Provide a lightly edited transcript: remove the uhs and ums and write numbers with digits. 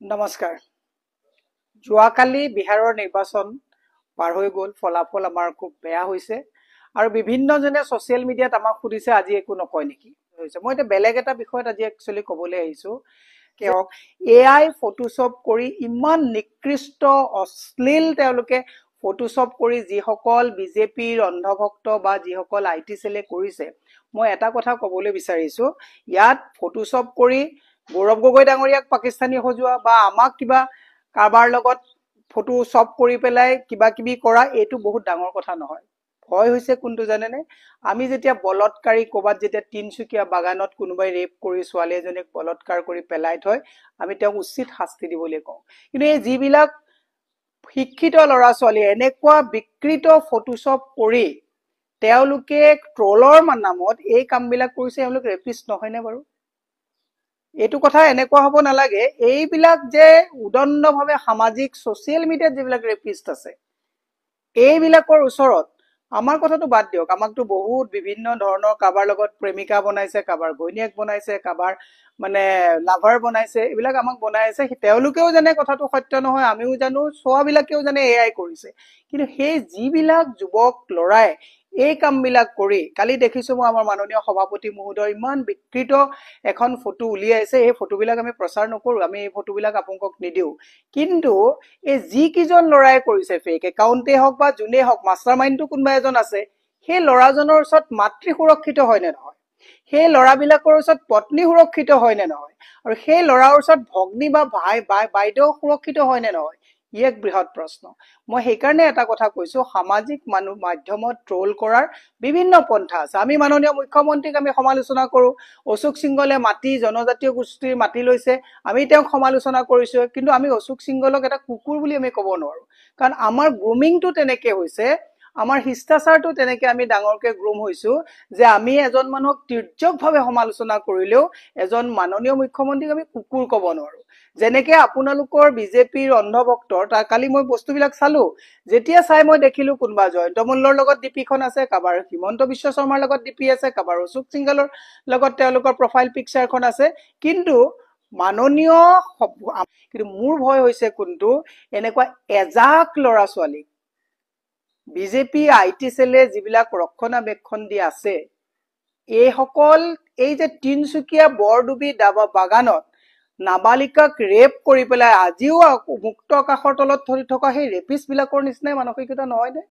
নমস্কাৰ। যোৱাকালি বিহাৰৰ নিৰ্বাচন পাৰ হৈ গ'ল, ফলাফল আমাৰ খুব বেয়া হৈছে আৰু বিভিন্নজনে ছ'চিয়েল মিডিয়াত আমাক সুধিছে আজি একো নকয় নেকি হৈছে। মই এতিয়া বেলেগ এটা বিষয়ত আজি একচুৱেলি ক'বলৈ আহিছোঁ। কিয়ক AI ফটোশ্বপ কৰি ইমান নিকৃষ্ট অশ্লীল তেওঁলোকে ফটোশ্বপ কৰি যিসকল বিজেপিৰ অন্ধভক্ত বা যিসকল IT চেলে কৰিছে, মই এটা কথা ক'বলৈ বিচাৰিছোঁ, ইয়াত ফটোশ্বপ কৰি গৌৰৱ গগৈ ডাঙৰীয়াক পাকিস্তানী সজোৱা বা আমাক কিবা কাৰোবাৰ লগত ফটোশ্বপ কৰি পেলাই কিবা কিবি কৰা এইটো বহুত ডাঙৰ কথা নহয়। ভয় হৈছে কোনটো জানেনে? আমি যেতিয়া বলৎকাৰী ক'বাত যেতিয়া তিনচুকীয়া বাগানত কোনোবাই ৰেপ কৰি ছোৱালী এজনীক বলৎকাৰ কৰি পেলাই থয়, আমি তেওঁক উচিত শাস্তি দিবলৈ কওঁ। কিন্তু এই যিবিলাক শিক্ষিত ল'ৰা ছোৱালী এনেকুৱা বিকৃত ফটোশ্বপ কৰি তেওঁলোকে ট্ৰলৰ নামত এই কামবিলাক কৰিছে, তেওঁলোক ৰেপিষ্ট নহয়নে বাৰু? এইটো কথা এনেকুৱা হ'ব নালাগে, এইবিলাক যে উদণ্ডভাৱে সামাজিক ছ'চিয়েল মিডিয়াত যিবিলাক ৰেপিষ্ট আছে এইবিলাকৰ ওচৰত আমাৰ কথাটো বাদ দিয়ক, আমাকতো বহুত বিভিন্ন ধৰণৰ কাৰোবাৰ লগত প্ৰেমিকা বনাইছে, কাৰোবাৰ ঘৈণীয়েক বনাইছে, কাৰোবাৰ মানে লাভাৰ বনাইছে, এইবিলাক আমাক বনাই আছে। তেওঁলোকেও জানে কথাটো সত্য নহয়, আমিও জানো, চোৱাবিলাকেও জানে AI কৰিছে। কিন্তু সেই যিবিলাক যুৱক ল'ৰাই এই কামবিলাক কৰি, কালি দেখিছোঁ মই আমাৰ মাননীয় সভাপতি মহোদয় ইমান বিকৃত এখন ফটো উলিয়াইছে, এই ফটোবিলাক আমি প্ৰচাৰ নকৰোঁ, আমি এই ফটোবিলাক আপোনালোকক নিদিওঁ। কিন্তু এই যিকেইজন ল'ৰাই কৰিছে ফেক একাউণ্টেই হওক বা যোনেই হওক, মাষ্টাৰ মাইণ্ডটো কোনোবা এজন আছে, সেই ল'ৰাজনৰ ওচৰত মাতৃ সুৰক্ষিত হয় নে নহয়? সেই ল'ৰাবিলাকৰ ওচৰত পত্নী সুৰক্ষিত হয় নে নহয়? আৰু সেই ল'ৰাৰ ওচৰত ভগ্নী বা বাইদেউ সুৰক্ষিত হয় নে নহয়? ই এক বৃহৎ প্ৰশ্ন। মই সেইকাৰণে এটা কথা কৈছোঁ, সামাজিক মাধ্যমত ট্ৰল কৰাৰ বিভিন্ন পন্থা আছে। আমি মাননীয় মুখ্যমন্ত্ৰীক আমি সমালোচনা কৰোঁ, অশোক সিংহলে মাটি জনজাতীয় গোষ্ঠীৰ মাটি লৈছে, আমি তেওঁক সমালোচনা কৰিছোঁ, কিন্তু আমি অশোক সিংহলক এটা কুকুৰ বুলি আমি ক'ব নোৱাৰোঁ। কাৰণ আমাৰ গ্ৰুমিংটো তেনেকৈ হৈছে, আমাৰ শিষ্টাচাৰটো তেনেকৈ আমি ডাঙৰকৈ গ্ৰুম হৈছোঁ যে আমি এজন মানুহক তিৰ্যকভাৱে সমালোচনা কৰিলেও এজন মাননীয় মুখ্যমন্ত্ৰীক আমি কুকুৰ ক'ব নোৱাৰোঁ। যেনেকৈ আপোনালোকৰ বিজেপিৰ অন্ধভক্তৰ, তাৰ কালি মই বস্তুবিলাক চালোঁ, যেতিয়া চাই মই দেখিলোঁ কোনোবা জয়ন্ত মল্লৰ লগত ডিপিখন আছে, কাৰোবাৰ হিমন্ত বিশ্ব শৰ্মাৰ লগত ডিপি আছে, কাৰোবাৰ অশোক সিংহলৰ লগত তেওঁলোকৰ প্ৰফাইল পিকচাৰখন আছে, কিন্তু কিন্তু মোৰ ভয় হৈছে কোনটো, এনেকুৱা এজাক ল'ৰা ছোৱালীক বিজেপি IT চেলে যিবিলাক ৰক্ষণাবেক্ষণ দি আছে, এইসকল এই যে তিনচুকীয়া বৰডুবি বাগানত নাবালিকাক ৰেপ কৰি পেলাই আজিও মুক্ত আকাশৰ তলত ধৰি থকা সেই ৰেপিষ্টবিলাকৰ নিচিনাই মানসিকতা নহয়নে?